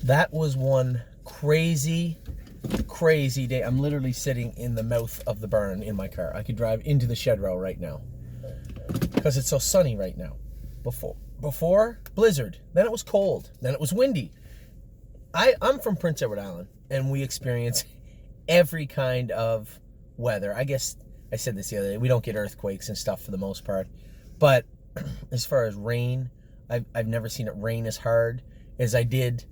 That was one crazy day. I'm literally sitting in the mouth of the barn in my car. I could drive into the shed row right now because it's so sunny right now. Before blizzard, then it was cold, then it was windy. I'm from Prince Edward Island, and we experience every kind of weather. I guess I said this the other day. We don't get earthquakes and stuff for the most part, but as far as rain, I've never seen it rain as hard as I did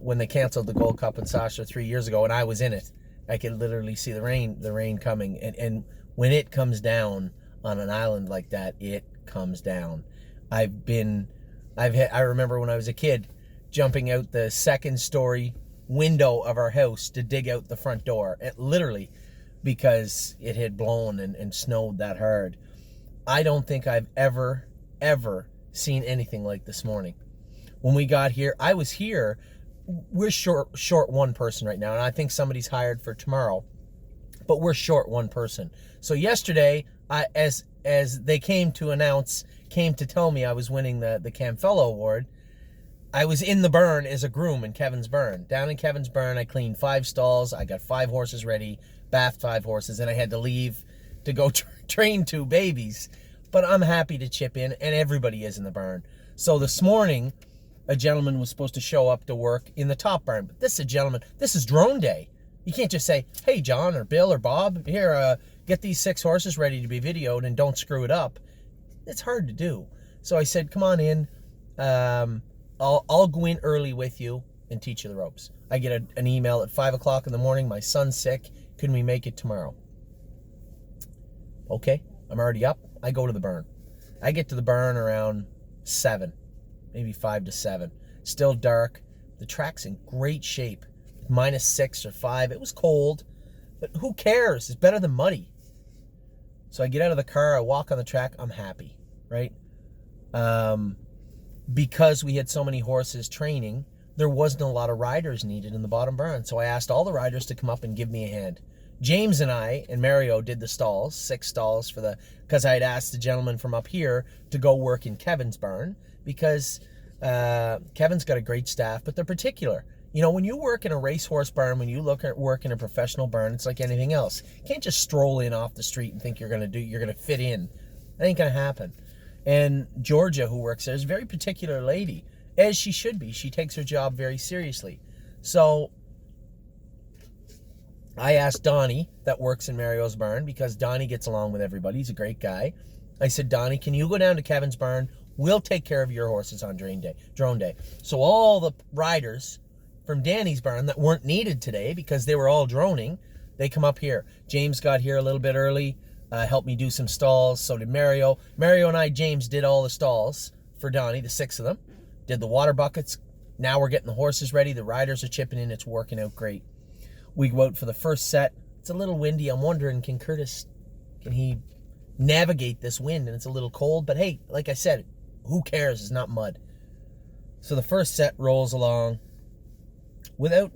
when they canceled the Gold Cup in Sasha 3 years ago, and I was in it. I could literally see the rain coming, and when it comes down on an island like that, it comes down. I remember when I was a kid jumping out the second story window of our house to dig out the front door, literally, because it had blown and snowed that hard. I don't think I've ever seen anything like this morning. When we got here, I was here. We're short one person right now, and I think somebody's hired for tomorrow, but we're short one person. So yesterday, as they came to tell me I was winning the Camfello Award, I was in the burn as a groom in Kevin's Burn. Down in Kevin's Burn, I cleaned 5 stalls. I got 5 horses ready, bathed 5 horses, and I had to leave to go train 2 babies. But I'm happy to chip in, and everybody is in the barn. So this morning, a gentleman was supposed to show up to work in the top barn. But this is drone day. You can't just say, hey, John or Bill or Bob, here, get these 6 horses ready to be videoed and don't screw it up. It's hard to do. So I said, come on in. I'll go in early with you and teach you the ropes. I get an email at 5 o'clock in the morning. My son's sick. Can we make it tomorrow? Okay, I'm already up. I go to the burn. I get to the burn around 7, maybe 5 to 7. Still dark. The track's in great shape. -6 or 5. It was cold, but who cares? It's better than muddy. So I get out of the car. I walk on the track. I'm happy, right? Because we had so many horses training, there wasn't a lot of riders needed in the bottom barn. So I asked all the riders to come up and give me a hand. James and I and Mario did the stalls, 6 stalls because I had asked the gentleman from up here to go work in Kevin's barn because Kevin's got a great staff, but they're particular. You know, when you work in a racehorse barn, when you work in a professional barn, it's like anything else. You can't just stroll in off the street and think you're going to fit in. That ain't going to happen. And Georgia, who works there, is a very particular lady, as she should be. She takes her job very seriously. So I asked Donnie, that works in Mario's barn, because Donnie gets along with everybody. He's a great guy. I said, Donnie, can you go down to Kevin's barn? We'll take care of your horses on drone day. So all the riders from Danny's barn that weren't needed today because they were all droning, they come up here. James got here a little bit early, helped me do some stalls. So did Mario. Mario and I, James, did all the stalls for Donnie, the 6 of them. Did the water buckets. Now we're getting the horses ready. The riders are chipping in. It's working out great. We go out for the first set. It's a little windy. I'm wondering, can he navigate this wind? And it's a little cold. But hey, like I said, who cares? It's not mud. So the first set rolls along without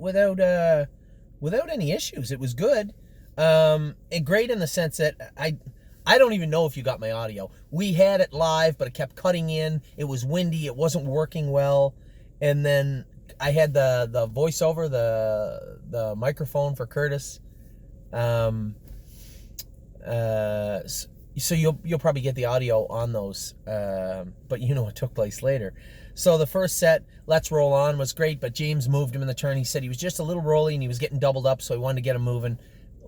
any issues. It was good. And great in the sense that I don't even know if you got my audio. We had it live, but it kept cutting in. It was windy. It wasn't working well. And then I had the voiceover, the microphone for Curtis. So you'll probably get the audio on those, but you know what took place later. So the first set, Let's Roll On, was great, but James moved him in the turn. He said he was just a little rolly and he was getting doubled up, so he wanted to get him moving.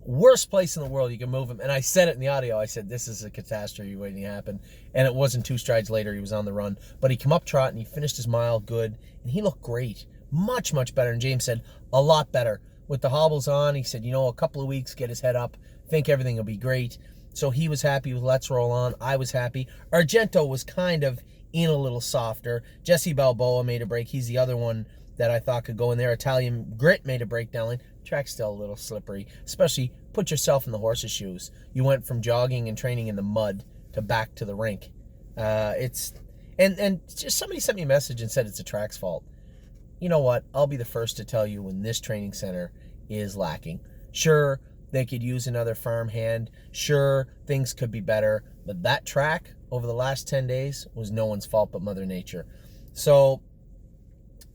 Worst place in the world you can move him. And I said it in the audio. I said, this is a catastrophe waiting to happen. And it wasn't 2 strides later. He was on the run. But he came up trotting. He finished his mile good. And he looked great. Much, much better. And James said, a lot better. With the hobbles on, he said, a couple of weeks, get his head up. Think everything will be great. So he was happy with Let's Roll On. I was happy. Argento was kind of in a little softer. Jesse Balboa made a break. He's the other one that I thought could go in there. Italian Grit made a break down lane. Track's still a little slippery, especially put yourself in the horse's shoes. You went from jogging and training in the mud to back to the rink. And just somebody sent me a message and said it's the track's fault. You know what? I'll be the first to tell you when this training center is lacking. Sure, they could use another farm hand. Sure, things could be better. But that track over the last 10 days was no one's fault but Mother Nature. So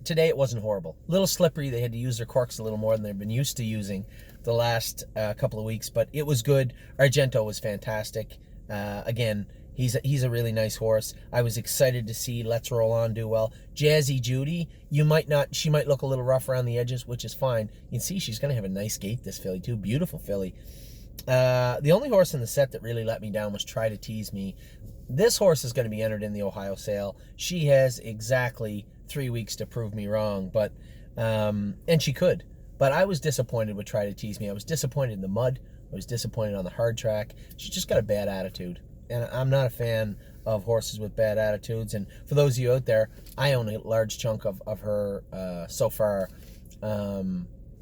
today it wasn't horrible. A little slippery. They had to use their corks a little more than they've been used to using the last couple of weeks, but it was good. Argento was fantastic. Again, he's a really nice horse. I was excited to see Let's Roll On do well. Jazzy Judy, she might look a little rough around the edges, which is fine. You can see she's going to have a nice gait, this filly too. Beautiful filly. The only horse in the set that really let me down was Try to Tease Me. This horse is going to be entered in the Ohio sale. She has exactly 3 weeks to prove me wrong, but and she could. But I was disappointed with Try to Tease Me. I was disappointed in the mud. I was disappointed on the hard track. She's just got a bad attitude. And I'm not a fan of horses with bad attitudes. And for those of you out there, I own a large chunk of her so far.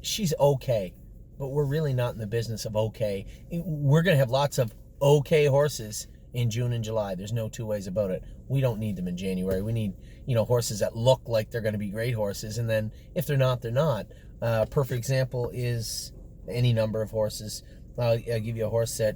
She's okay, but we're really not in the business of okay. We're going to have lots of okay horses in June and July. There's no two ways about it. We don't need them in January. We need, horses that look like they're going to be great horses. And then if they're not, they're not. Perfect example is any number of horses. I'll give you a horse that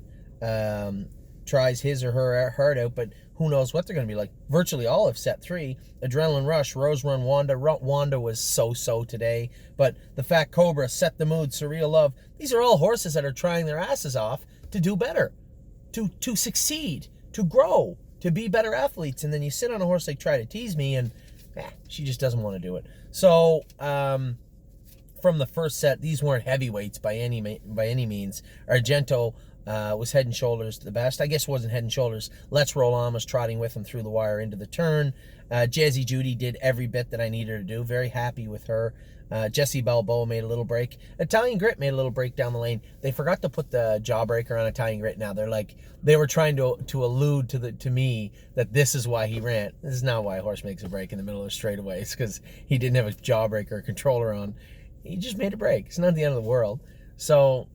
tries his or her heart out, but who knows what they're going to be like. Virtually all of set 3, Adrenaline Rush, Rose Run Wanda. Wanda was so-so today, but the Fat Cobra, Set the Mood, Surreal Love, these are all horses that are trying their asses off to do better, to succeed, to grow, to be better athletes. And then you sit on a horse like Try to Tease Me, and she just doesn't want to do it. So from the first set, these weren't heavyweights by any means. Argento was head and shoulders the best. I guess it wasn't head and shoulders. Let's Roll On was trotting with him through the wire into the turn. Jazzy Judy did every bit that I needed her to do. Very happy with her. Jessie Balboa made a little break. Italian Grit made a little break down the lane. They forgot to put the jawbreaker on Italian Grit. Now they were trying to allude to me that this is why he ran. This is not why a horse makes a break in the middle of a straightaway. It's because he didn't have a jawbreaker or controller on. He just made a break. It's not the end of the world. So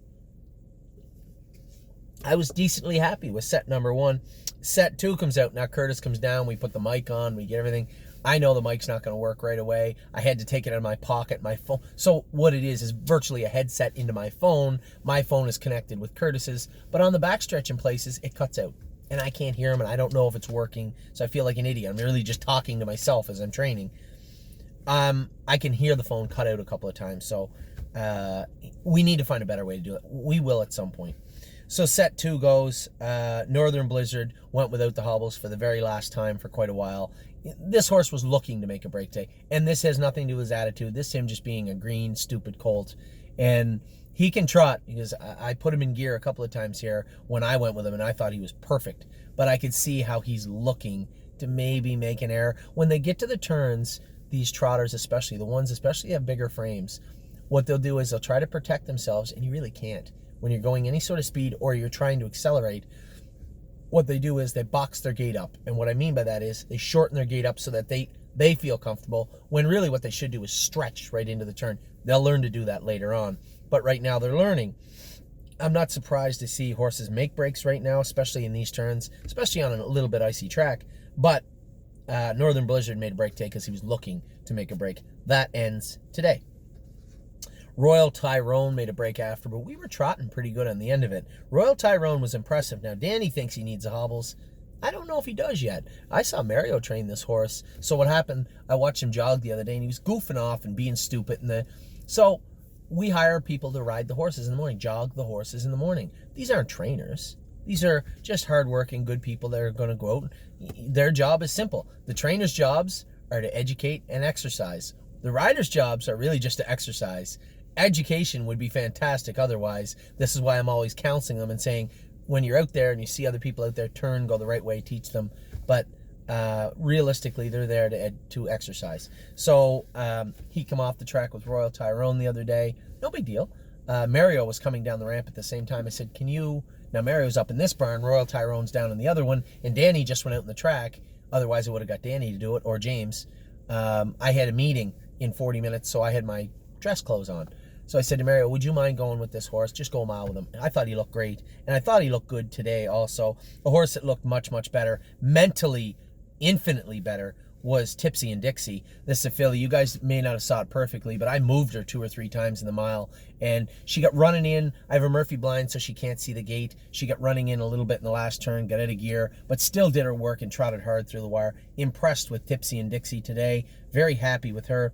I was decently happy with set number 1. Set 2 comes out. Now Curtis comes down. We put the mic on. We get everything. I know the mic's not going to work right away. I had to take it out of my pocket, my phone. So what it is virtually a headset into my phone. My phone is connected with Curtis's. But on the backstretch in places, it cuts out. And I can't hear him, and I don't know if it's working. So I feel like an idiot. I'm really just talking to myself as I'm training. I can hear the phone cut out a couple of times. So we need to find a better way to do it. We will at some point. So set 2 goes. Northern Blizzard went without the hobbles for the very last time for quite a while. This horse was looking to make a break day, and this has nothing to do with his attitude. This is him just being a green, stupid colt. And he can trot, because I put him in gear a couple of times here when I went with him, and I thought he was perfect. But I could see how he's looking to maybe make an error. When they get to the turns, these trotters especially, the ones especially have bigger frames, what they'll do is they'll try to protect themselves, and you really can't. When you're going any sort of speed or you're trying to accelerate, what they do is they box their gait up. And what I mean by that is they shorten their gait up so that they feel comfortable, when really what they should do is stretch right into the turn. They'll learn to do that later on. But right now they're learning. I'm not surprised to see horses make breaks right now, especially in these turns, especially on a little bit icy track. But Northern Blizzard made a break today because he was looking to make a break. That ends today. Royal Tyrone made a break after, but we were trotting pretty good on the end of it. Royal Tyrone was impressive. Now, Danny thinks he needs the hobbles. I don't know if he does yet. I saw Mario train this horse. So what happened, I watched him jog the other day, and he was goofing off and being stupid. So we hire people to ride the horses in the morning, jog the horses in the morning. These aren't trainers. These are just hardworking, good people that are going to go out. Their job is simple. The trainers' jobs are to educate and exercise. The riders' jobs are really just to exercise. Education would be fantastic otherwise. This is why I'm always counseling them and saying, when you're out there and you see other people out there, turn, go the right way, teach them. But realistically, they're there to exercise. So he come off the track with Royal Tyrone the other day. No big deal. Mario was coming down the ramp at the same time. I said, can you... Now, Mario's up in this barn. Royal Tyrone's down in the other one. And Danny just went out in the track. Otherwise, I would have got Danny to do it, or James. I had a meeting in 40 minutes, so I had my dress clothes on. So I said to Mario, would you mind going with this horse? Just go a mile with him. And I thought he looked great. And I thought he looked good today also. A horse that looked much, much better, mentally, infinitely better, was Tipsy and Dixie. This is a filly. You guys may not have saw it perfectly, but I moved her 2 or 3 times in the mile, and she got running in. I have a Murphy blind, so she can't see the gate. She got running in a little bit in the last turn, got out of gear, but still did her work and trotted hard through the wire. Impressed with Tipsy and Dixie today. Very happy with her.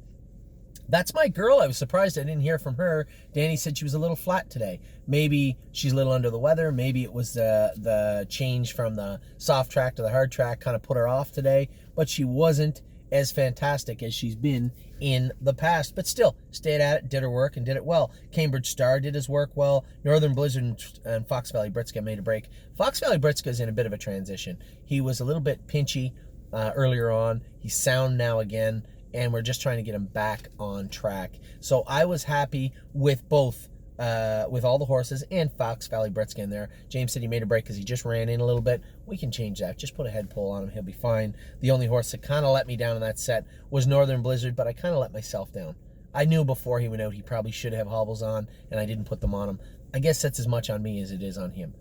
That's my girl. I was surprised I didn't hear from her. Danny said she was a little flat today. Maybe she's a little under the weather. Maybe it was the change from the soft track to the hard track kind of put her off today. But she wasn't as fantastic as she's been in the past. But still, stayed at it, did her work, and did it well. Cambridge Star did his work well. Northern Blizzard and Fox Valley Britska made a break. Fox Valley Britska is in a bit of a transition. He was a little bit pinchy earlier on. He's sound now again, and we're just trying to get him back on track. So I was happy with both, with all the horses and Fox Valley Britska in there. James said he made a break because he just ran in a little bit. We can change that. Just put a head pull on him. He'll be fine. The only horse that kind of let me down in that set was Northern Blizzard, but I kind of let myself down. I knew before he went out he probably should have hobbles on, and I didn't put them on him. I guess that's as much on me as it is on him.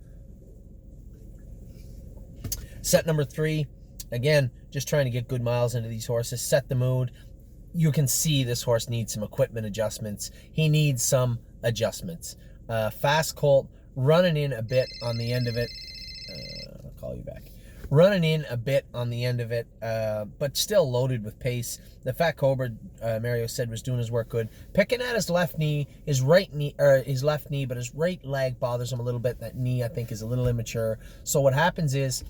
Set number 3. Again, just trying to get good miles into these horses, set the mood. You can see this horse needs some equipment adjustments. He needs some adjustments. Fast colt, running in a bit on the end of it. I'll call you back. Running in a bit on the end of it, but still loaded with pace. The Fat Cobra, Mario said, was doing his work good. Picking at his left knee, his left knee, but his right leg bothers him a little bit. That knee, I think, is a little immature. So what happens is,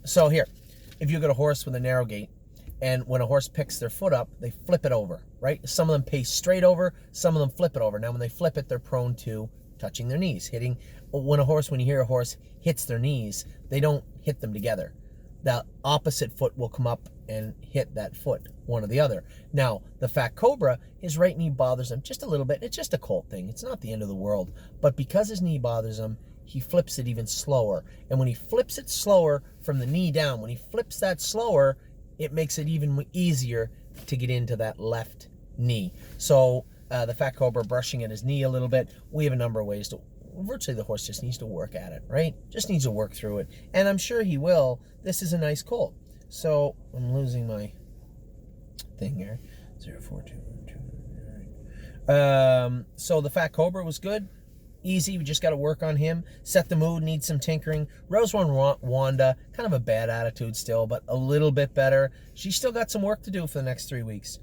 so here, if you get a horse with a narrow gait, and when a horse picks their foot up, they flip it over, right? Some of them pace straight over, some of them flip it over. Now, when they flip it, they're prone to touching their knees, hitting. When you hear a horse hits their knees, they don't hit them together. The opposite foot will come up and hit that foot, one or the other. Now, the Fat Cobra, his right knee bothers him just a little bit. It's just a colt thing. It's not the end of the world. But because his knee bothers him, he flips it even slower. And when he flips it slower from the knee down, when he flips that slower, it makes it even easier to get into that left knee. So the Fat Cobra brushing at his knee a little bit. We have a number of ways to, virtually the horse just needs to work at it, right? Just needs to work through it. And I'm sure he will. This is a nice colt. So I'm losing my thing here. 042. So the Fat Cobra was good. Easy, we just got to work on him. Set the mood, needs some tinkering. Rose One Wanda, kind of a bad attitude still, but a little bit better. She's still got some work to do for the next 3 weeks.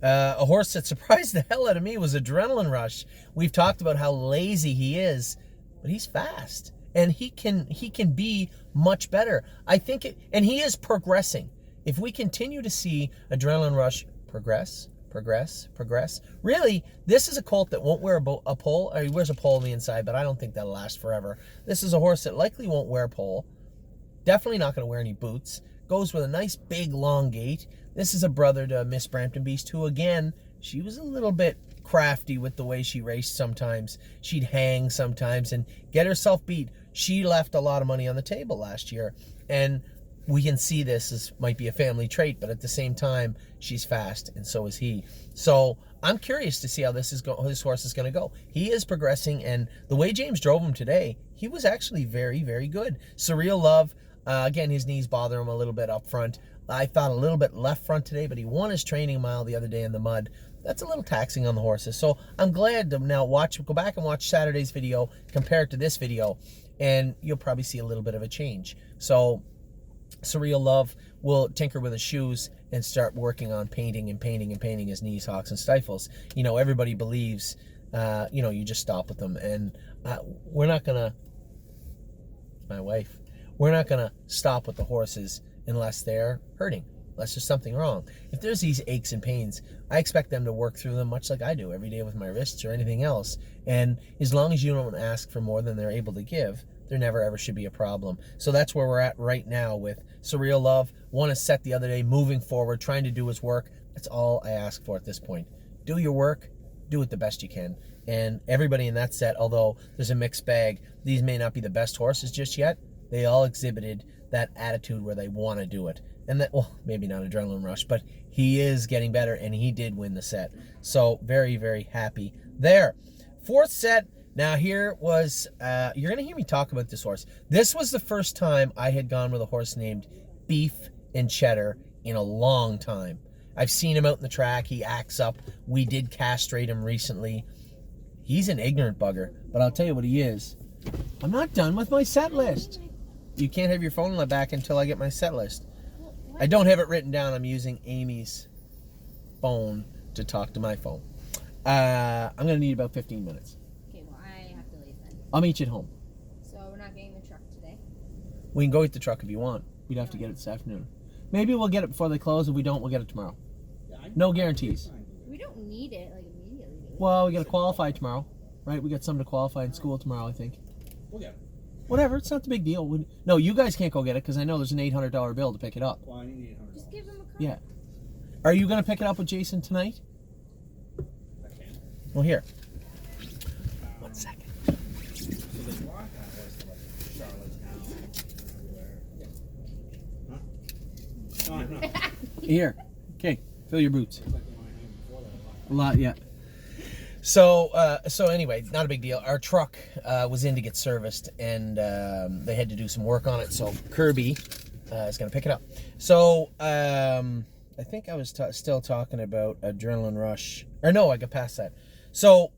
A horse that surprised the hell out of me was Adrenaline Rush. We've talked about how lazy he is, but he's fast. And he can be much better. I think and he is progressing. If we continue to see Adrenaline Rush progress, really, this is a colt that won't wear a pole. Or he wears a pole on the inside, but I don't think that'll last forever. This is a horse that likely won't wear a pole. Definitely not going to wear any boots. Goes with a nice big long gait. This is a brother to Miss Brampton Beast, who again, she was a little bit crafty with the way she raced sometimes. She'd hang sometimes and get herself beat. She left a lot of money on the table last year, and we can see this as might be a family trait, but at the same time, she's fast, and so is he. So I'm curious to see how this horse is going to go. He is progressing, and the way James drove him today, he was actually very, very good. Surreal Love, again, his knees bother him a little bit up front. I thought a little bit left front today, but he won his training mile the other day in the mud. That's a little taxing on the horses. So I'm glad to now go back and watch Saturday's video, compare it to this video, and you'll probably see a little bit of a change. So Surreal Love will tinker with his shoes and start working on painting his knees, hocks, and stifles. You know, everybody believes, you just stop with them. And we're not going to stop with the horses unless they're hurting, unless there's something wrong. If there's these aches and pains, I expect them to work through them much like I do every day with my wrists or anything else. And as long as you don't ask for more than they're able to give, there never ever should be a problem. So that's where we're at right now with Surreal Love. Won a set the other day, moving forward, trying to do his work. That's all I ask for at this point. Do your work, do it the best you can. And everybody in that set, although there's a mixed bag, these may not be the best horses just yet, they all exhibited that attitude where they want to do it. And that, well, maybe not Adrenaline Rush, but he is getting better, and he did win the set. So very, very happy there. Fourth set. Now here was, you're going to hear me talk about this horse. This was the first time I had gone with a horse named Beef and Cheddar in a long time. I've seen him out in the track. He acts up. We did castrate him recently. He's an ignorant bugger, but I'll tell you what he is. I'm not done with my set list. You can't have your phone in the back until I get my set list. I don't have it written down. I'm using Amy's phone to talk to my phone. I'm going to need about 15 minutes. Okay, well, I have to leave then. I'll meet you at home. So we're not getting the truck today? We can go get the truck if you want. We'd have to get it this afternoon. Maybe we'll get it before they close. If we don't, we'll get it tomorrow. No guarantees. We don't need it, like, immediately. Well, we got to qualify tomorrow, right? We got something to qualify in school tomorrow, I think. We'll get it. Whatever, it's not the big deal. No, you guys can't go get it because I know there's an $800 bill to pick it up. Well, I need $800. Just give him a call. Yeah. Are you going to pick it up with Jason tonight? I can. Well, here. 1 second. So they brought that horse to like Charlottetown. Huh? No, no. Here. Okay, fill your boots. It's like the one I had before that. A lot, yeah. So anyway, not a big deal. Our truck was in to get serviced, and they had to do some work on it. So Kirby is going to pick it up. So I think I was still talking about Adrenaline Rush. Or no, I got past that. So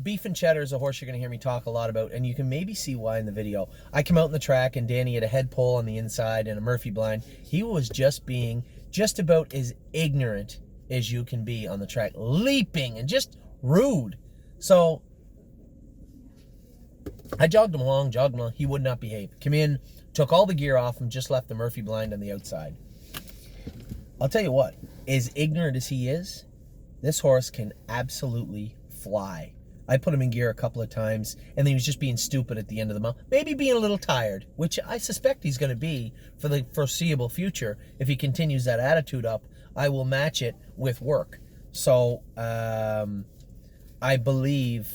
Beef and Cheddar is a horse you're going to hear me talk a lot about, and you can maybe see why in the video. I come out in the track, and Danny had a head pole on the inside and a Murphy blind. He was just being just about as ignorant as you can be on the track, leaping and just rude. So I jogged him along. He would not behave. Come in, took all the gear off him, just left the Murphy blind on the outside. I'll tell you what, as ignorant as he is, this horse can absolutely fly. I put him in gear a couple of times, and then he was just being stupid at the end of the month. Maybe being a little tired, which I suspect he's going to be for the foreseeable future. If he continues that attitude up, I will match it with work. So I believe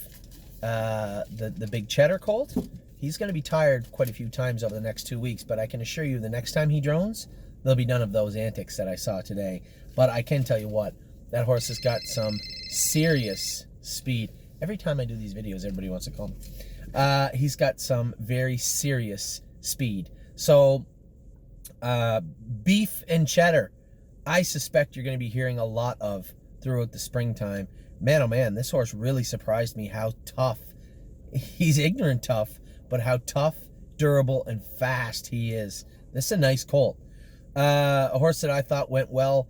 the big Cheddar colt, he's going to be tired quite a few times over the next 2 weeks, but I can assure you the next time he drones, there'll be none of those antics that I saw today. But I can tell you what, that horse has got some serious speed. Every time I do these videos, everybody wants to call me. He's got some very serious speed. So Beef and Cheddar, I suspect you're going to be hearing a lot of throughout the springtime. Man, oh man, this horse really surprised me how tough. He's ignorant tough, but how tough, durable, and fast he is. This is a nice colt. A horse that I thought went well.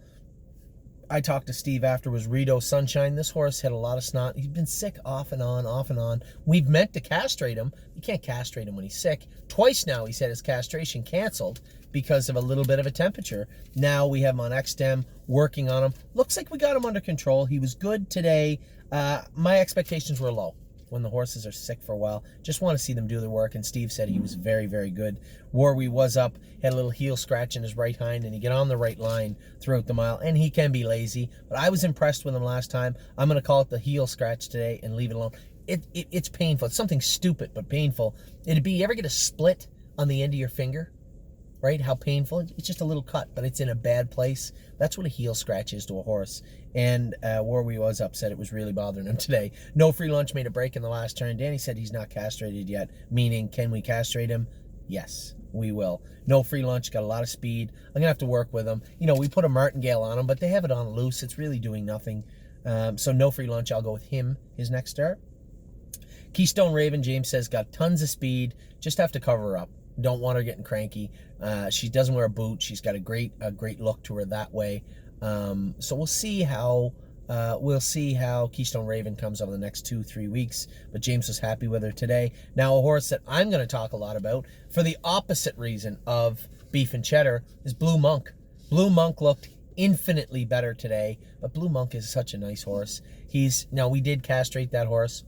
I talked to Steve after, was Rito Sunshine. This horse had a lot of snot. He's been sick off and on, off and on. We've meant to castrate him. You can't castrate him when he's sick. Twice now he said his castration canceled because of a little bit of a temperature. Now we have him on XSTEM, working on him. Looks like we got him under control. He was good today. My expectations were low when the horses are sick for a while. Just want to see them do their work, and Steve said he was very, very good. Warwie was up, had a little heel scratch in his right hind, and he got on the right line throughout the mile, and he can be lazy, but I was impressed with him last time. I'm going to call it the heel scratch today and leave it alone. It's painful. It's something stupid, but painful. It'd be, you ever get a split on the end of your finger? Right? How painful. It's just a little cut, but it's in a bad place. That's what a heel scratch is to a horse. And Warwie was upset. It was really bothering him today. No Free Lunch made a break in the last turn. Danny said he's not castrated yet, meaning can we castrate him? Yes, we will. No Free Lunch, got a lot of speed. I'm going to have to work with him. You know, we put a martingale on him, but they have it on loose. It's really doing nothing. So No Free Lunch, I'll go with him his next start. Keystone Raven, James says, got tons of speed. Just have to cover her up. Don't want her getting cranky. She doesn't wear a boot. She's got a great look to her that way. So we'll see how Keystone Raven comes over the next 2-3 weeks. But James was happy with her today. Now a horse that I'm going to talk a lot about for the opposite reason of Beef and Cheddar is Blue Monk. Blue Monk looked infinitely better today, but Blue Monk is such a nice horse. Now we did castrate that horse.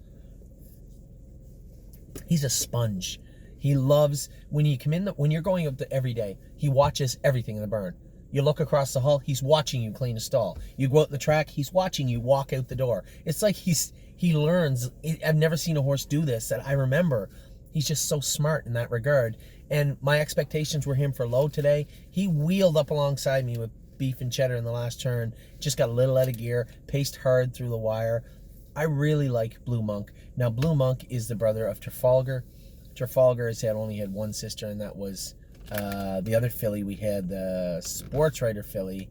He's a sponge. He loves, when you come in, when you're going up every day, he watches everything in the barn. You look across the hall, he's watching you clean a stall. You go out in the track, he's watching you walk out the door. It's like he learns. I've never seen a horse do this that I remember. He's just so smart in that regard. And my expectations were him for low today. He wheeled up alongside me with Beef and Cheddar in the last turn. Just got a little out of gear, paced hard through the wire. I really like Blue Monk. Now, Blue Monk is the brother of Trafalgar. Trafalgar only had one sister, and that was The other filly we had, the Sports Writer filly.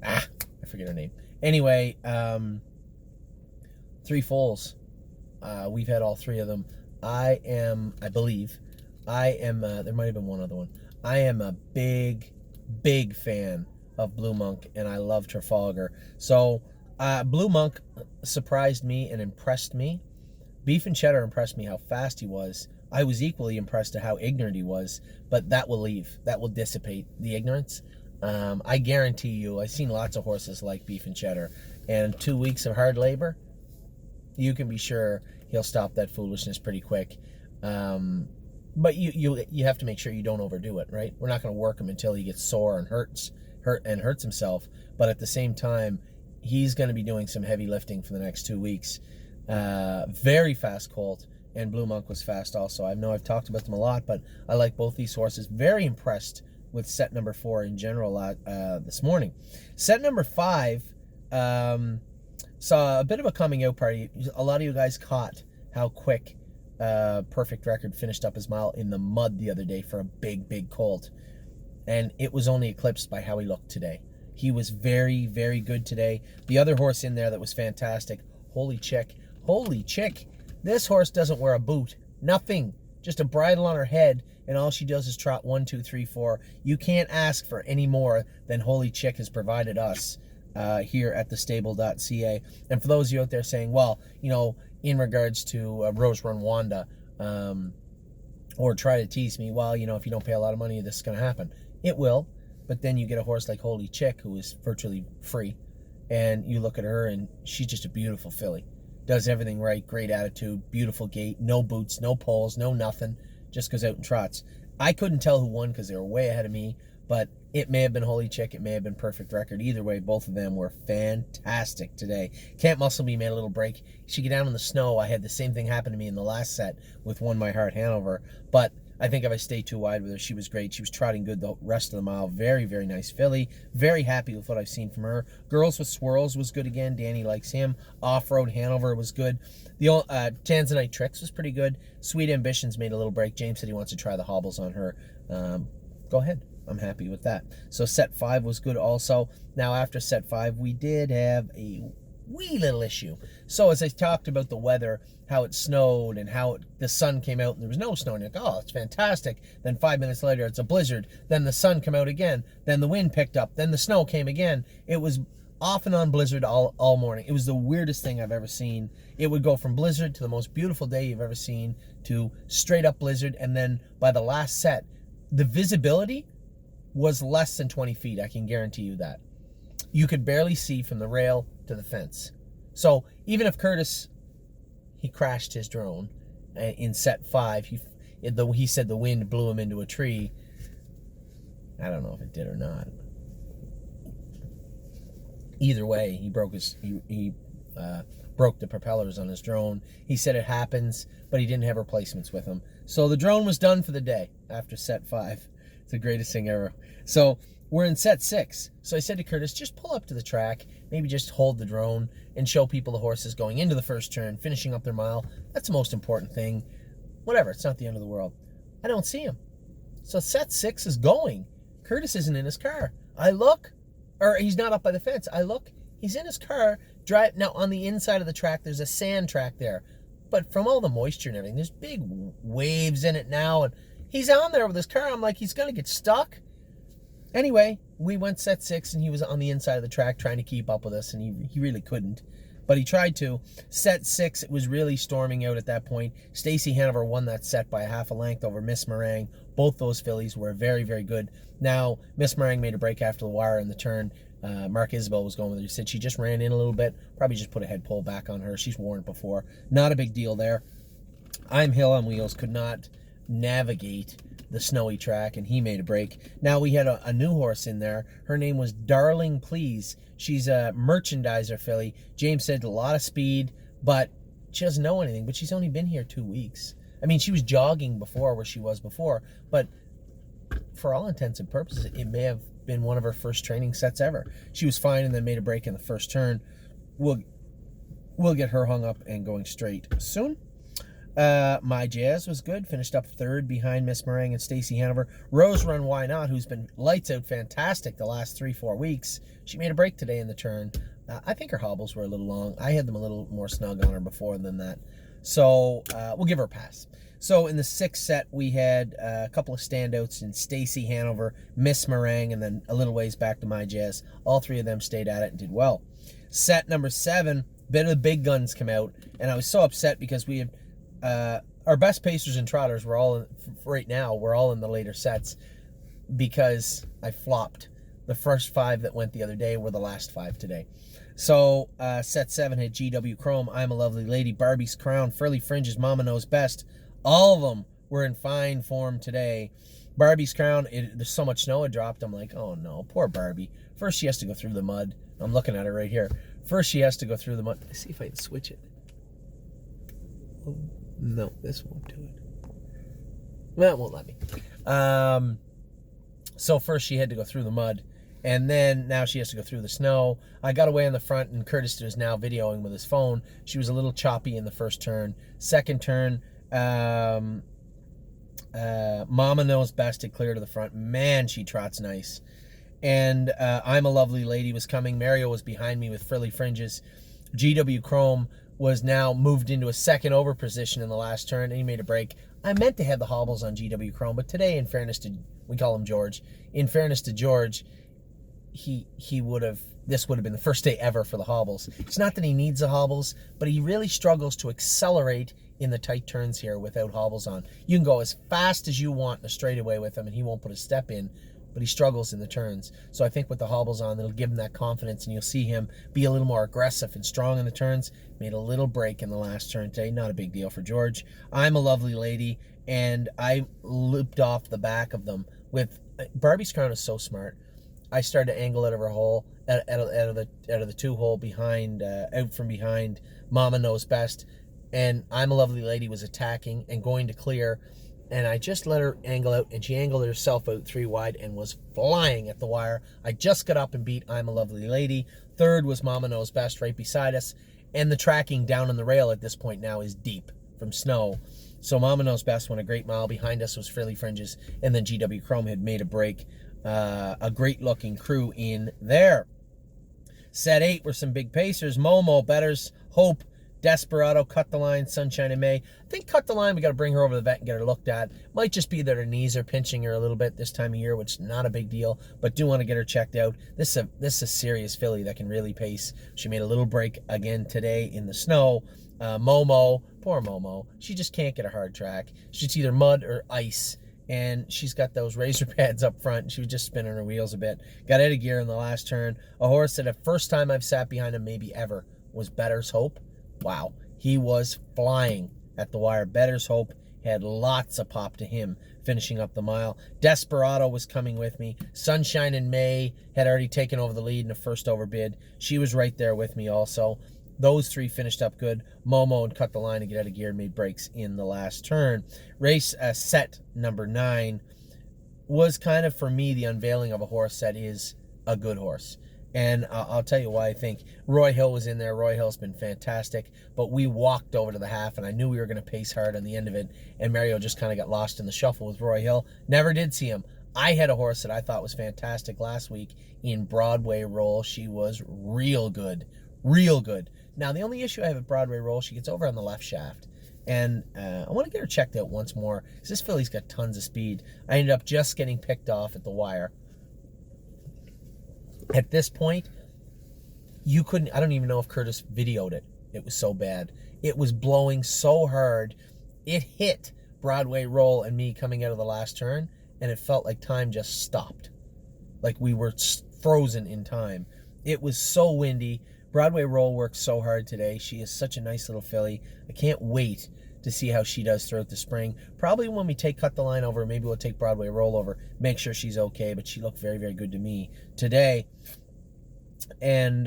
I forget her name. Anyway, 3 foals. We've had all 3 of them. I believe, there might have been one other one. I am a big fan of Blue Monk, and I love Trafalgar. So, Blue Monk surprised me and impressed me. Beef and Cheddar impressed me how fast he was. I was equally impressed at how ignorant he was, but that will leave. That will dissipate the ignorance. I guarantee you, I've seen lots of horses like Beef and Cheddar, and 2 weeks of hard labor, you can be sure he'll stop that foolishness pretty quick. But you have to make sure you don't overdo it, right? We're not going to work him until he gets sore and hurts himself. But at the same time, he's going to be doing some heavy lifting for the next 2 weeks. Very fast colt, and Blue Monk was fast also. I know I've talked about them a lot, but I like both these horses. Very impressed with set number 4 in general this morning. Set number 5 saw a bit of a coming out party. A lot of you guys caught how quick Perfect Record finished up his mile in the mud the other day for a big colt, and it was only eclipsed by how he looked today. He was very, very good today. The other horse in there that was fantastic, Holy Chick. This horse doesn't wear a boot. Nothing. Just a bridle on her head, and all she does is trot 1, 2, 3, 4. You can't ask for any more than Holy Chick has provided us here at thestable.ca. And for those of you out there saying, well, you know, in regards to Rose Run Wanda, or try to tease me, well, you know, if you don't pay a lot of money, this is going to happen. It will, but then you get a horse like Holy Chick, who is virtually free, and you look at her, and she's just a beautiful filly. Does everything right, great attitude, beautiful gait, no boots, no poles, no nothing, just goes out and trots. I couldn't tell who won because they were way ahead of me, but it may have been Holy Chick, it may have been Perfect Record. Either way, both of them were fantastic today. Can't Muscle Me made a little break. She get down in the snow. I had the same thing happen to me in the last set with Won My Heart Hanover, but I think if I stayed too wide with her, she was great. She was trotting good the rest of the mile. Very, very nice filly. Very happy with what I've seen from her. Girls with Swirls was good again. Danny likes him. Off-Road Hanover was good. The Tanzanite Tricks was pretty good. Sweet Ambitions made a little break. James said he wants to try the hobbles on her. Go ahead. I'm happy with that. So set 5 was good also. Now after set 5, we did have a wee little issue. So as I talked about the weather, how it snowed and how the sun came out and there was no snow, and you're like, oh, it's fantastic. Then 5 minutes later, it's a blizzard. Then the sun came out again. Then the wind picked up. Then the snow came again. It was off and on blizzard all morning. It was the weirdest thing I've ever seen. It would go from blizzard to the most beautiful day you've ever seen to straight up blizzard. And then by the last set, the visibility was less than 20 feet. I can guarantee you that. You could barely see from the rail to the fence. So even if Curtis, he crashed his drone in set 5, he said the wind blew him into a tree. I don't know if it did or not. Either way, he broke broke the propellers on his drone. He said it happens, but he didn't have replacements with him. So the drone was done for the day after set 5. It's the greatest thing ever. So we're in set 6. So I said to Curtis, just pull up to the track, maybe just hold the drone and show people the horses going into the first turn, finishing up their mile. That's the most important thing. Whatever, it's not the end of the world. I don't see him. So set 6 is going. Curtis isn't in his car. I look, or he's not up by the fence. I look, he's in his car. Now on the inside of the track, there's a sand track there. But from all the moisture and everything, there's big waves in it now, and he's on there with his car. I'm like, he's going to get stuck. Anyway, we went set 6, and he was on the inside of the track trying to keep up with us, and he really couldn't. But he tried to. Set 6, it was really storming out at that point. Stacy Hanover won that set by a half a length over Miss Meringue. Both those fillies were very, very good. Now, Miss Meringue made a break after the wire in the turn. Mark Isabel was going with her. He said she just ran in a little bit. Probably just put a head pull back on her. She's worn it before. Not a big deal there. I'm Hill on Wheels could not navigate the snowy track, and he made a break. Now we had a new horse in there. Her name was Darling Please. She's a merchandiser filly. James said a lot of speed, but she doesn't know anything. But she's only been here 2 weeks. I mean, she was jogging before where she was before, but for all intents and purposes, it may have been one of her first training sets ever. She was fine and then made a break in the first turn. We'll get her hung up and going straight soon. My Jazz was good. Finished up third behind Miss Meringue and Stacy Hanover. Rose Run Why Not, who's been lights out fantastic the last 3-4 weeks. She made a break today in the turn. I think her hobbles were a little long. I had them a little more snug on her before than that. So we'll give her a pass. So in the sixth set, we had a couple of standouts in Stacy Hanover, Miss Meringue, and then a little ways back to My Jazz. All three of them stayed at it and did well. Set number 7, bit of the big guns come out, and I was so upset because we had our best pacers and trotters were all right now. We're all in the later sets because I flopped. The first 5 that went the other day were the last 5 today. So set 7 had GW Chrome, I'm a Lovely Lady, Barbie's Crown, Furly Fringes, Mama Knows Best. All of them were in fine form today. Barbie's Crown, there's so much snow it dropped. I'm like, oh no, poor Barbie. First she has to go through the mud. I'm looking at her right here. First she has to go through the mud. Let's see if I can switch it. Oh, no, this won't do it. Well, it won't let me. So first she had to go through the mud. And then now she has to go through the snow. I got away on the front, and Curtis is now videoing with his phone. She was a little choppy in the first turn. Second turn, Mama Knows Best to clear to the front. Man, she trots nice. And I'm a Lovely Lady was coming. Mario was behind me with Frilly Fringes. GW Chrome was now moved into a second over position in the last turn, and he made a break. I meant to have the hobbles on GW Chrome, but today, in fairness to, we call him George, in fairness to George, he would have, this would have been the first day ever for the hobbles. It's not that he needs the hobbles, but he really struggles to accelerate in the tight turns here without hobbles on. You can go as fast as you want in a straightaway with him, and he won't put a step in, but he struggles in the turns. So I think with the hobbles on, it'll give him that confidence, and you'll see him be a little more aggressive and strong in the turns. Made a little break in the last turn today. Not a big deal for George. I'm a Lovely Lady, and I looped off the back of them with Barbie's Crown is so smart. I started to angle out of her hole, out of the 2 hole behind, out from behind. Mama Knows Best, and I'm a Lovely Lady was attacking and going to clear, and I just let her angle out, and she angled herself out 3 wide and was flying at the wire. I just got up and beat I'm a Lovely Lady. Third was Mama Knows Best right beside us, and the tracking down on the rail at this point now is deep from snow. So Mama Knows Best went a great mile. Behind us was Frilly Fringes, and then GW Chrome had made a break. A great looking crew in there. Set 8 were some big pacers. Momo, Betters, Hope, Desperado, Cut the Line, Sunshine and May. I think Cut the Line, we got to bring her over to the vet and get her looked at. Might just be that her knees are pinching her a little bit this time of year, which is not a big deal, but do want to get her checked out. This is a serious filly that can really pace. She made a little break again today in the snow. Momo, poor Momo, she just can't get a hard track. She's either mud or ice. And she's got those razor pads up front, and she was just spinning her wheels a bit. Got out of gear in the last turn. A horse that the first time I've sat behind him, maybe ever, was Better's Hope. Wow. He was flying at the wire. Better's Hope had lots of pop to him finishing up the mile. Desperado was coming with me. Sunshine and May had already taken over the lead in the first overbid. She was right there with me also. Those 3 finished up good. Momo and Cut the Line to get out of gear and made breaks in the last turn. Race set number 9 was kind of, for me, the unveiling of a horse that is a good horse. And I'll tell you why I think. Roy Hill was in there. Roy Hill's been fantastic. But we walked over to the half, and I knew we were going to pace hard on the end of it. And Mario just kind of got lost in the shuffle with Roy Hill. Never did see him. I had a horse that I thought was fantastic last week in Broadway Roll. She was real good. Real good. Now, the only issue I have at Broadway Roll, she gets over on the left shaft. And I want to get her checked out once more, because this filly's got tons of speed. I ended up just getting picked off at the wire. At this point, you couldn't, I don't even know if Curtis videoed it. It was so bad. It was blowing so hard. It hit Broadway Roll and me coming out of the last turn, and it felt like time just stopped. Like we were frozen in time. It was so windy. Broadway Roll worked so hard today. She is such a nice little filly. I can't wait to see how she does throughout the spring. Probably when we Cut the Line over, maybe we'll take Broadway Roll over, make sure she's okay, but she looked very, very good to me today. And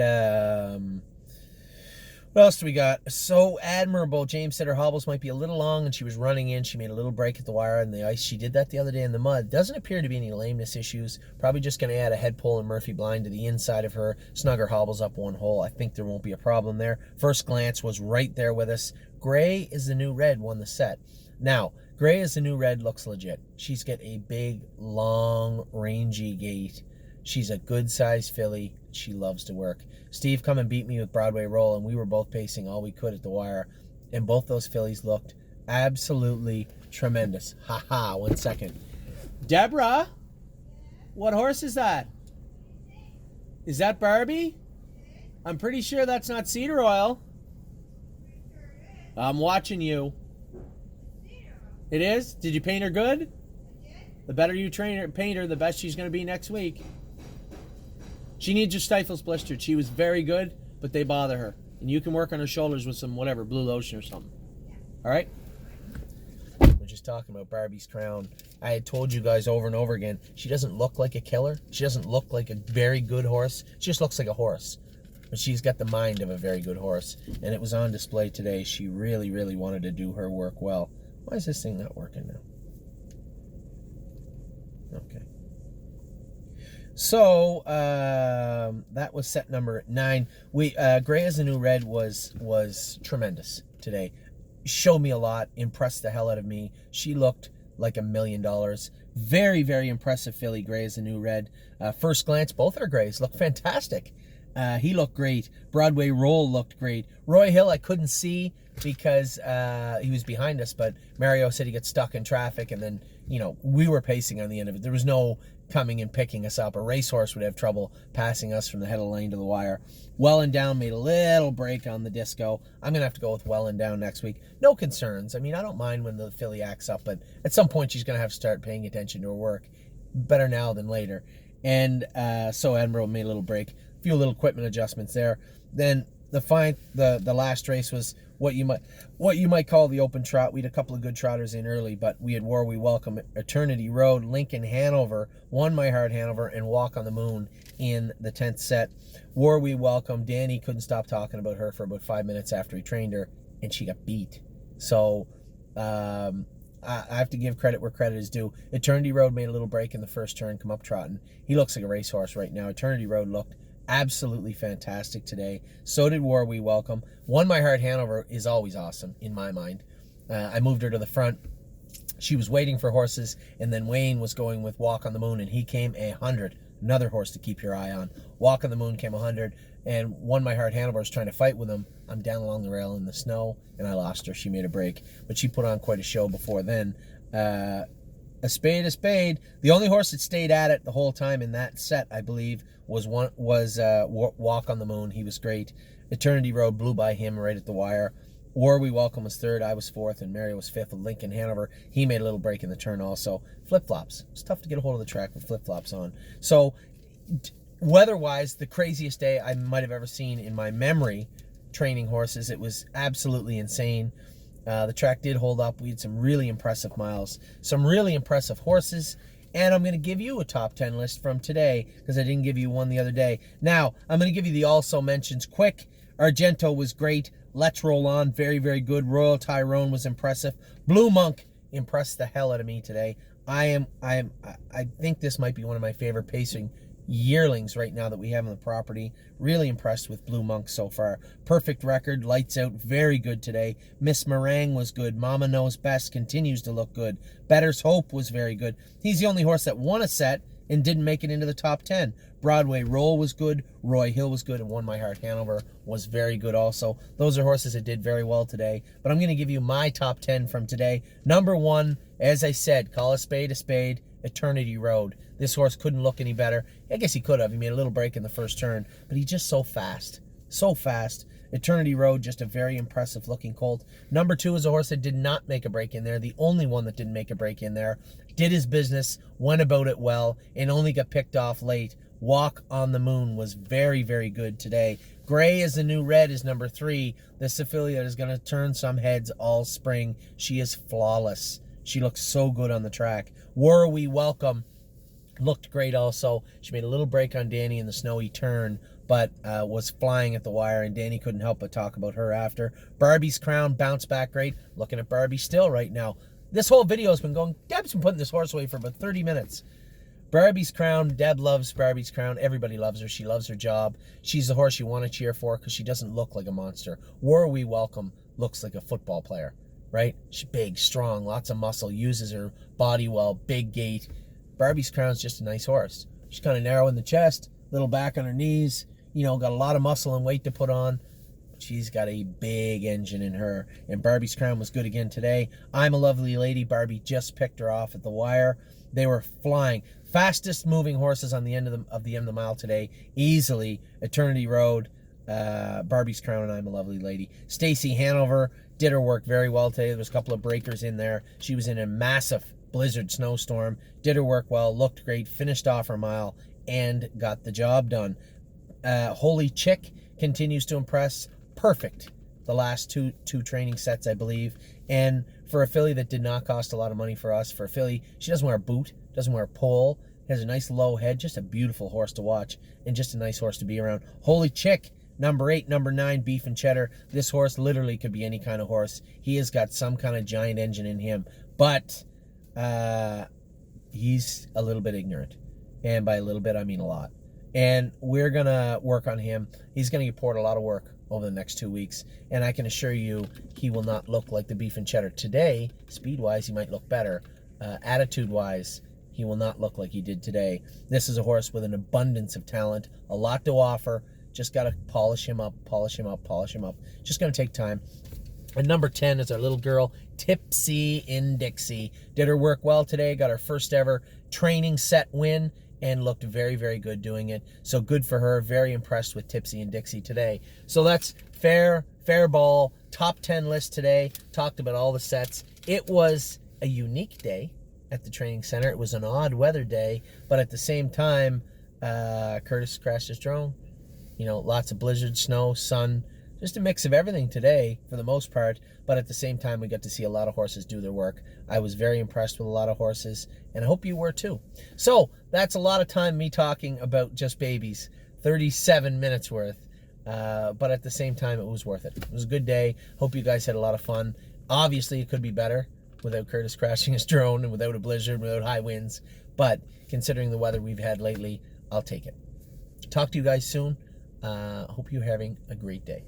what What else do we got? So Admirable. James said her hobbles might be a little long, and she was running in. She made a little break at the wire and the ice. She did that the other day in the mud. Doesn't appear to be any lameness issues. Probably just going to add a head pull and Murphy blind to the inside of her. Snug her hobbles up one hole. I think there won't be a problem there. First glance was right there with us. Gray is the new red, won the set. Now, Gray is the new red looks legit. She's got a big, long, rangy gait. She's a good-sized filly. She loves to work. Steve come and beat me with Broadway Roll, and we were both pacing all we could at the wire, and both those fillies looked absolutely tremendous. Ha ha, 1 second. Deborah, what horse is that? Is that Barbie? I'm pretty sure that's not Cedar Oil. I'm watching you. It is? Did you paint her good? The better you paint her, the best she's going to be next week. She needs her stifles blistered. She was very good, but they bother her. And you can work on her shoulders with some whatever, blue lotion or something. All right? We're just talking about Barbie's crown. I had told you guys over and over again, she doesn't look like a killer. She doesn't look like a very good horse. She just looks like a horse. But she's got the mind of a very good horse. And it was on display today. She really, really wanted to do her work well. Why is this thing not working now? Okay. So that was set number 9. We Gray as the New Red was tremendous today. Showed me a lot, impressed the hell out of me. She looked like $1 million. Very, very impressive filly, Gray as the New Red. First glance, both our Grays look fantastic. He looked great. Broadway Roll looked great. Roy Hill I couldn't see because he was behind us, but Mario said he got stuck in traffic, and then, you know, we were pacing on the end of it. There was no coming and picking us up. A racehorse would have trouble passing us from the head of the lane to the wire. Well and Down made a little break on the disco. I'm going to have to go with Well and Down next week. No concerns. I mean, I don't mind when the filly acts up, but at some point she's going to have to start paying attention to her work. Better now than later. And so Admiral made a little break. A few little equipment adjustments there. Then the last race was what you might call the open trot. We had a couple of good trotters in early, but we had War We Welcome, Eternity Road, Lincoln Hanover, Won My Heart Hanover, and Walk on the Moon in the 10th set. War We Welcome, Danny couldn't stop talking about her for about 5 minutes after he trained her, and she got beat. So I have to give credit where credit is due. Eternity Road made a little break in the first turn, come up trotting. He looks like a racehorse right now. Eternity Road looked absolutely fantastic today. So did War We Welcome. Won My Heart Hanover is always awesome in my mind. I moved her to the front. She was waiting for horses, and then Wayne was going with Walk on the Moon, and he came 100. Another horse to keep your eye on. Walk on the Moon came 100, and Won My Heart Hanover was trying to fight with him. I'm down along the rail in the snow, and I lost her. She made a break, but she put on quite a show before then. A spade. The only horse that stayed at it the whole time in that set, I believe, was Walk on the Moon. He was great. Eternity Road blew by him right at the wire. War We Welcome was 3rd. I was 4th, and Mario was 5th with Lincoln Hanover. He made a little break in the turn also. Flip-flops. It's tough to get a hold of the track with flip-flops on. So, weather-wise, the craziest day I might have ever seen in my memory training horses. It was absolutely insane. The track did hold up. We had some really impressive miles, some really impressive horses, and I'm going to give you a top 10 list from today because I didn't give you one the other day. Now, I'm going to give you the also mentions quick. Argento was great. Let's Roll On, very, very good. Royal Tyrone was impressive. Blue Monk impressed the hell out of me today. I think this might be one of my favorite pacing yearlings right now that we have on the property. Really impressed with Blue Monk so far. Perfect Record, lights out, very good today. Miss Meringue was good. Mama Knows Best continues to look good. Better's Hope was very good. He's the only horse that won a set and didn't make it into the top 10. Broadway Roll was good. Roy Hill was good, and Won My Heart Hanover was very good also. Those are horses that did very well today. But I'm going to give you my top 10 from today. Number 1, as I said, call a spade, Eternity Road. This horse couldn't look any better. I guess he could have. He made a little break in the first turn, but he's just so fast. So fast. Eternity Road, just a very impressive looking colt. Number 2 is a horse that did not make a break in there. The only one that didn't make a break in there. Did his business, went about it well, and only got picked off late. Walk on the Moon was very, very good today. Gray as the New Red is number 3. This affiliate is going to turn some heads all spring. She is flawless. She looks so good on the track. War We Welcome looked great also. She made a little break on Danny in the snowy turn, but was flying at the wire, and Danny couldn't help but talk about her after. Barbie's Crown bounced back great. Looking at Barbie still right now. This whole video has been going, Deb's been putting this horse away for about 30 minutes. Barbie's Crown, Deb loves Barbie's Crown. Everybody loves her. She loves her job. She's the horse you want to cheer for because she doesn't look like a monster. War We Welcome looks like a football player, right? She's big, strong, lots of muscle, uses her body well, big gait. Barbie's Crown's just a nice horse. She's kind of narrow in the chest, little back on her knees, you know, got a lot of muscle and weight to put on. She's got a big engine in her, and Barbie's Crown was good again today. I'm a Lovely Lady. Barbie just picked her off at the wire. They were flying. Fastest moving horses on the end of the mile today, easily. Eternity Road, Barbie's Crown, and I'm a Lovely Lady. Stacy Hanover did her work very well today. There was a couple of breakers in there. She was in a massive blizzard snowstorm. Did her work well, looked great, finished off her mile, and got the job done. Holy Chick continues to impress. Perfect the last two training sets, I believe. And for a filly that did not cost a lot of money for us, for a filly, she doesn't wear a boot, doesn't wear a pole, has a nice low head, just a beautiful horse to watch, and just a nice horse to be around. Holy Chick, number 8, number 9, Beef and Cheddar. This horse literally could be any kind of horse. He has got some kind of giant engine in him, but he's a little bit ignorant. And by a little bit, I mean a lot. And we're going to work on him. He's going to get poured a lot of work over the next 2 weeks. And I can assure you, he will not look like the Beef and Cheddar today. Speed-wise, he might look better. Attitude-wise, he will not look like he did today. This is a horse with an abundance of talent, a lot to offer. Just got to polish him up, polish him up, polish him up. Just going to take time. And number 10 is our little girl, Tipsy in Dixie. Did her work well today, got her first ever training set win, and looked very, very good doing it. So good for her. Very impressed with Tipsy and Dixie today. So that's fair ball, top 10 list today. Talked about all the sets. It was a unique day at the training center. It was an odd weather day, but at the same time, Curtis crashed his drone. You know, lots of blizzard, snow, sun, just a mix of everything today for the most part, but at the same time, we got to see a lot of horses do their work. I was very impressed with a lot of horses, and I hope you were too. So that's a lot of time me talking about just babies, 37 minutes worth, but at the same time, it was worth it. It was a good day. Hope you guys had a lot of fun. Obviously, it could be better without Curtis crashing his drone and without a blizzard, without high winds, but considering the weather we've had lately, I'll take it. Talk to you guys soon. Hope you're having a great day.